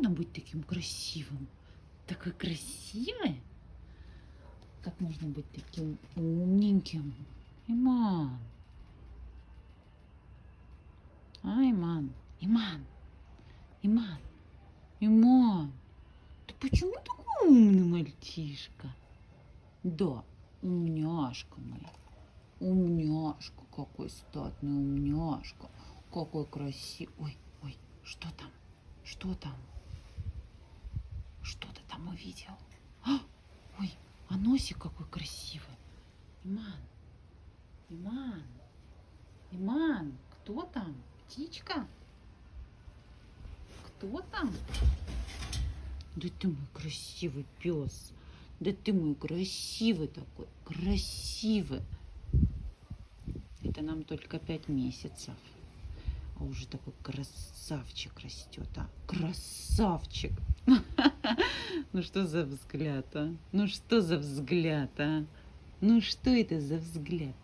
можно быть таким красивым? Такой красивый? Как можно быть таким умненьким? Иман. Иман. Иман. Иман. Иман. Ты почему такой умный мальчишка? Да, умняшка моя. Умняшка, какой статный умняшка. Какой красивый. Ой, ой, что там? Что там? Что ты там увидел? Ой, а носик какой красивый. Иман. Иман. Иман, кто там? Птичка? Кто там? Да ты мой красивый пес. Да ты мой красивый такой. Красивый. Это нам только 5 месяцев. А уже такой красавчик растет, а? Красавчик! Ну что за взгляд, а? Ну что за взгляд, а? Ну что это за взгляд?